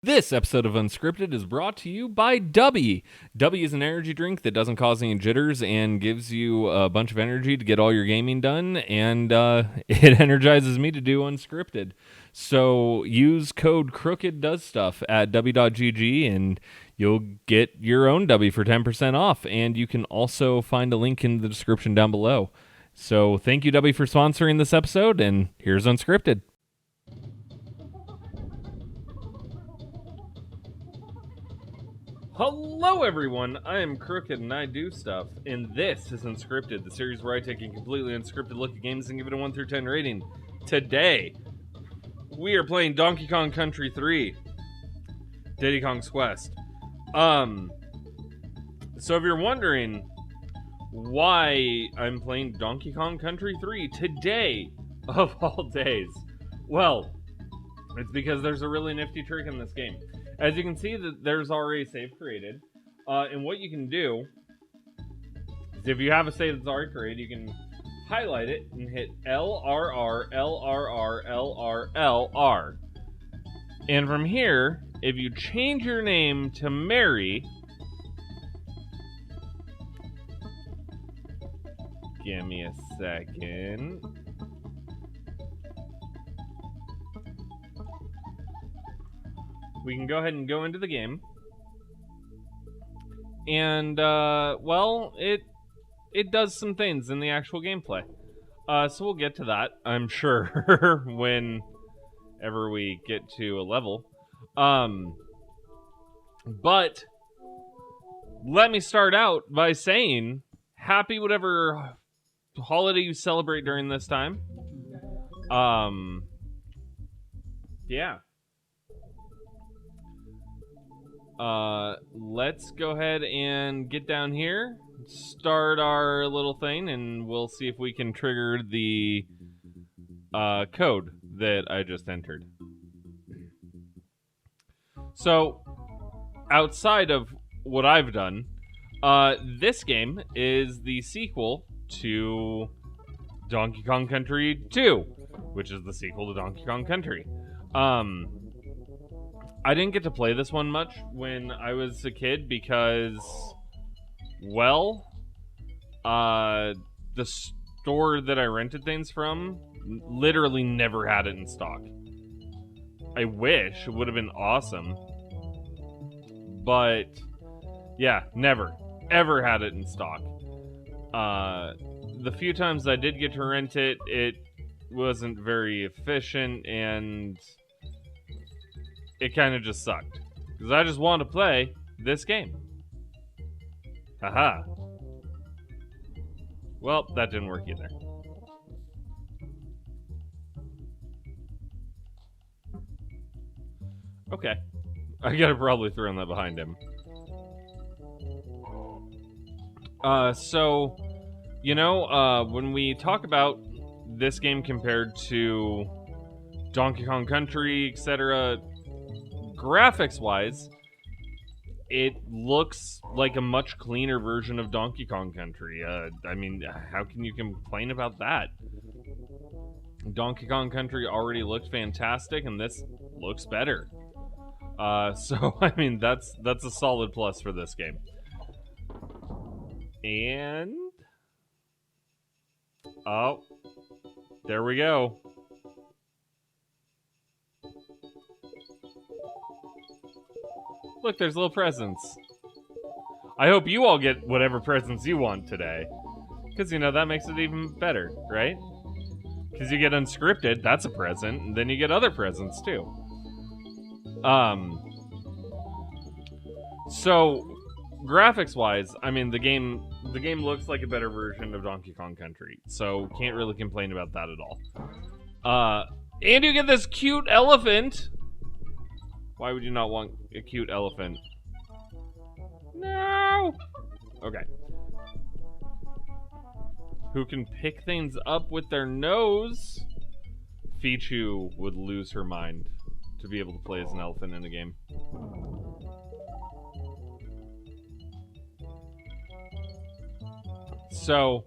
This episode of Unscripted is brought to you by Dubby. Dubby is an energy drink that doesn't cause any jitters and gives you a bunch of energy to get all your gaming done, and it energizes me to do Unscripted. So use code Krooked Does Stuff at dubby.gg and you'll get your own Dubby for 10% off, and you can also find a link in the description down below. So thank you, Dubby, for sponsoring this episode, and here's Unscripted. Hello everyone, I am Krooked and I do stuff, and this is Unscripted, the series where I take a completely unscripted look at games and give it a 1 through 10 rating. Today, we are playing Donkey Kong Country 3, Diddy Kong's Quest. So if you're wondering why I'm playing Donkey Kong Country 3 today, of all days, well, it's because there's a really nifty trick in this game. As you can see, that there's already a save created, and what you can do is if you have a save that's already created, you can highlight it and hit LRR, LRR, LRR. And from here, if you change your name to Mary, give me a second. We can go ahead and go into the game. And, well, it does some things in the actual gameplay. So we'll get to that, I'm sure, whenever we get to a level. But let me start out by saying, happy whatever holiday you celebrate during this time. Yeah. Let's go ahead and get down here, start our little thing, and we'll see if we can trigger the code that I just entered. So, outside of what I've done, this game is the sequel to Donkey Kong Country 2, which is the sequel to Donkey Kong Country. I didn't get to play this one much when I was a kid because, well, the store that I rented things from literally never had it in stock. I wish. It would have been awesome. But, yeah, never, ever had it in stock. The few times I did get to rent it, it wasn't very efficient, and it kind of just sucked. Because I just wanted to play this game. Haha. Well, that didn't work either. Okay. I gotta probably throw that behind him. So, you know, when we talk about this game compared to Donkey Kong Country, etc., graphics-wise, it looks like a much cleaner version of Donkey Kong Country. I mean, how can you complain about that? Donkey Kong Country already looked fantastic, and this looks better. So, I mean, that's a solid plus for this game. And... oh, there we go. Look, there's little presents. I hope you all get whatever presents you want today. Because, you know, that makes it even better, right? Because you get Unscripted, that's a present, and then you get other presents, too. So, graphics-wise, I mean, the game looks like a better version of Donkey Kong Country, so can't really complain about that at all. And you get this cute elephant! Why would you not want a cute elephant? No! Okay. Who can pick things up with their nose? Fichu would lose her mind to be able to play as an elephant in a game. So,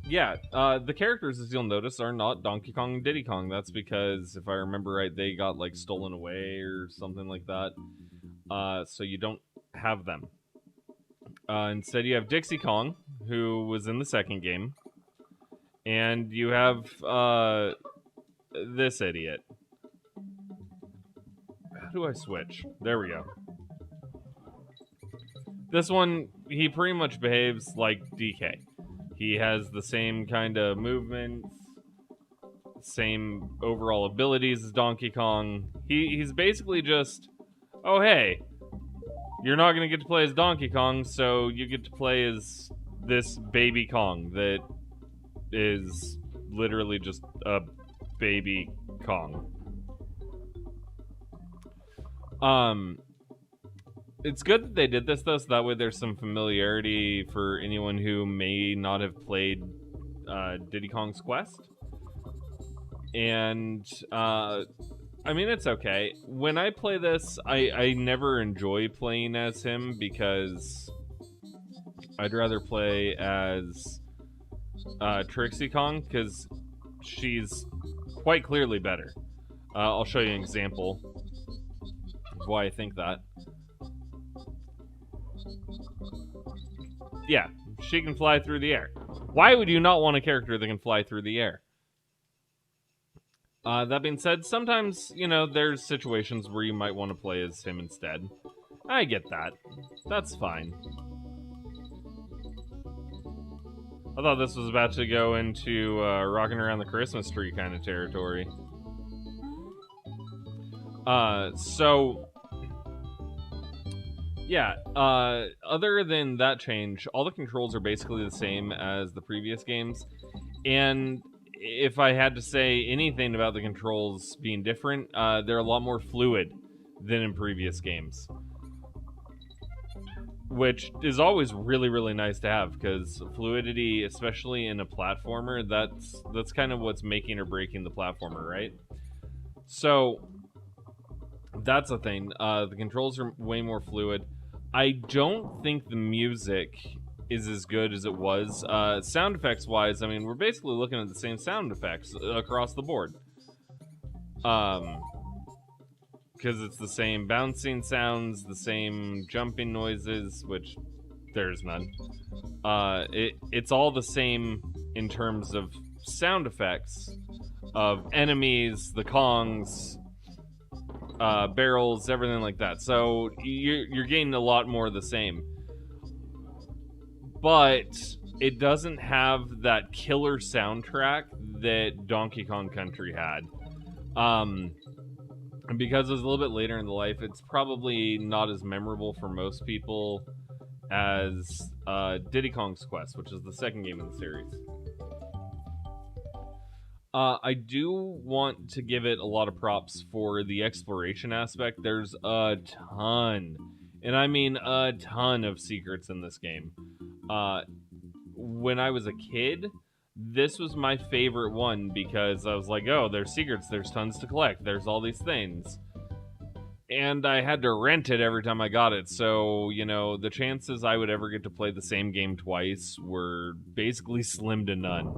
yeah, the characters, as you'll notice, are not Donkey Kong and Diddy Kong. That's because, if I remember right, they got, like, stolen away or something like that. So you don't have them. Instead, you have Dixie Kong, who was in the second game. And you have, this idiot. How do I switch? There we go. This one, he pretty much behaves like DK. He has the same kind of movements, same overall abilities as Donkey Kong. He's basically just, oh hey, you're not gonna get to play as Donkey Kong, so you get to play as this baby Kong that is literally just a baby Kong. It's good that they did this, though, so that way there's some familiarity for anyone who may not have played Diddy Kong's Quest. And, I mean, it's okay. When I play this, I never enjoy playing as him because I'd rather play as Trixie Kong, because she's quite clearly better. I'll show you an example of why I think that. Yeah, she can fly through the air. Why would you not want a character that can fly through the air? That being said, sometimes, you know, there's situations where you might want to play as him instead. I get that. That's fine. I thought this was about to go into rocking around the Christmas tree kind of territory. Yeah, other than that change, all the controls are basically the same as the previous games. And if I had to say anything about the controls being different, they're a lot more fluid than in previous games. Which is always really, really nice to have, because fluidity, especially in a platformer, that's kind of what's making or breaking the platformer, right? So, that's a thing. The controls are way more fluid. I don't think the music is as good as it was. Sound effects wise, I mean, we're basically looking at the same sound effects across the board. Because it's the same bouncing sounds, the same jumping noises, which there's none. It's all the same in terms of sound effects of enemies, the Kongs, barrels, everything like that. So you're getting a lot more of the same. But it doesn't have that killer soundtrack that Donkey Kong Country had. And because it was a little bit later in the life, it's probably not as memorable for most people as Diddy Kong's Quest, which is the second game in the series. I do want to give it a lot of props for the exploration aspect. There's a ton, and I mean a ton of secrets in this game. When I was a kid, this was my favorite one because I was like, oh, there's secrets, there's tons to collect, there's all these things. And I had to rent it every time I got it, so, you know, the chances I would ever get to play the same game twice were basically slim to none.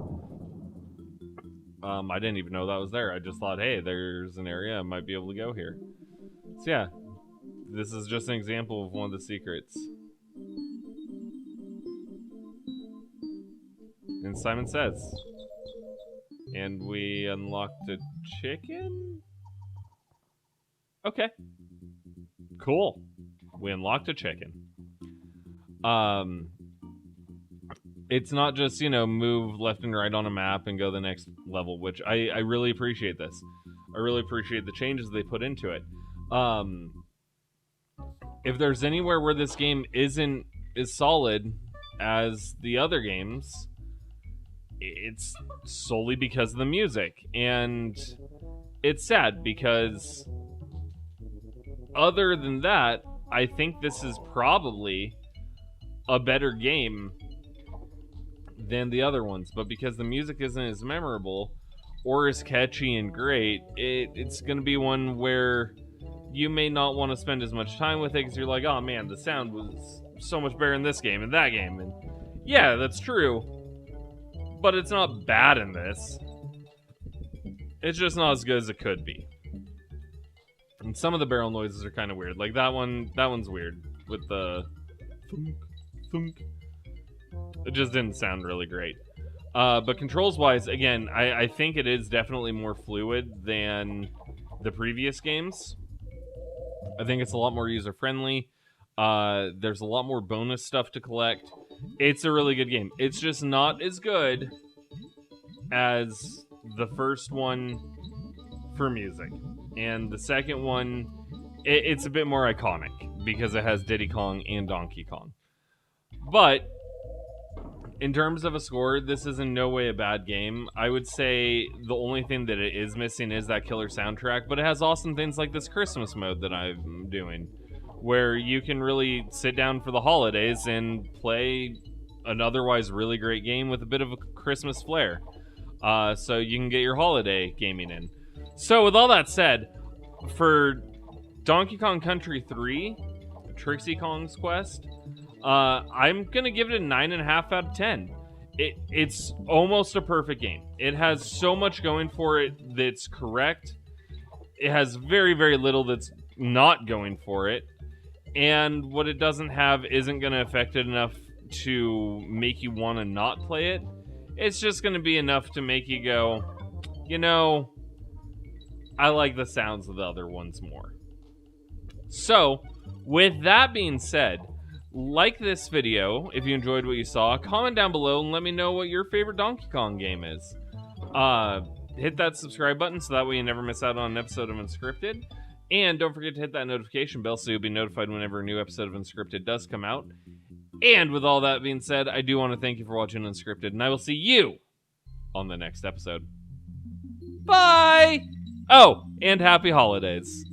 I didn't even know that was there. I just thought, hey, there's an area, I might be able to go here. So yeah, this is just an example of one of the secrets. And Simon Says. And we unlocked a chicken? Okay. Cool. We unlocked a chicken. It's not just, you know, move left and right on a map and go the next level, which I really appreciate this. I really appreciate the changes they put into it. If there's anywhere where this game isn't as solid as the other games, it's solely because of the music. And it's sad because other than that, I think this is probably a better game than the other ones. But because the music isn't as memorable or as catchy and great, it's going to be one where you may not want to spend as much time with it because you're like, oh man, the sound was so much better in this game and that game. And yeah, that's true. but it's not bad in this. It's just not as good as it could be. And some of the barrel noises are kind of weird. Like that one's weird with the thunk, thunk. It just didn't sound really great. But controls-wise, again, I think it is definitely more fluid than the previous games. I think it's a lot more user-friendly. There's a lot more bonus stuff to collect. It's a really good game. It's just not as good as the first one for music. And the second one, it's a bit more iconic because it has Diddy Kong and Donkey Kong. But in terms of a score, this is in no way a bad game. I would say the only thing that it is missing is that killer soundtrack, but it has awesome things like this Christmas mode that I'm doing, where you can really sit down for the holidays and play an otherwise really great game with a bit of a Christmas flair. So you can get your holiday gaming in. So with all that said, for Donkey Kong Country 3, Trixie Kong's Quest, I'm gonna give it a 9.5 out of 10. It's almost a perfect game. It has so much going for it that's correct. It has very, very little that's not going for it. And what it doesn't have isn't gonna affect it enough to make you want to not play it. It's just gonna be enough to make you go, you know, I like the sounds of the other ones more. So, with that being said, like this video if you enjoyed what you saw. Comment down below and let me know what your favorite Donkey Kong game is. Hit that subscribe button so that way you never miss out on an episode of Unscripted. And don't forget to hit that notification bell so you'll be notified whenever a new episode of Unscripted does come out. And with all that being said, I do want to thank you for watching Unscripted, and I will see you on the next episode. Bye! Oh, and happy holidays.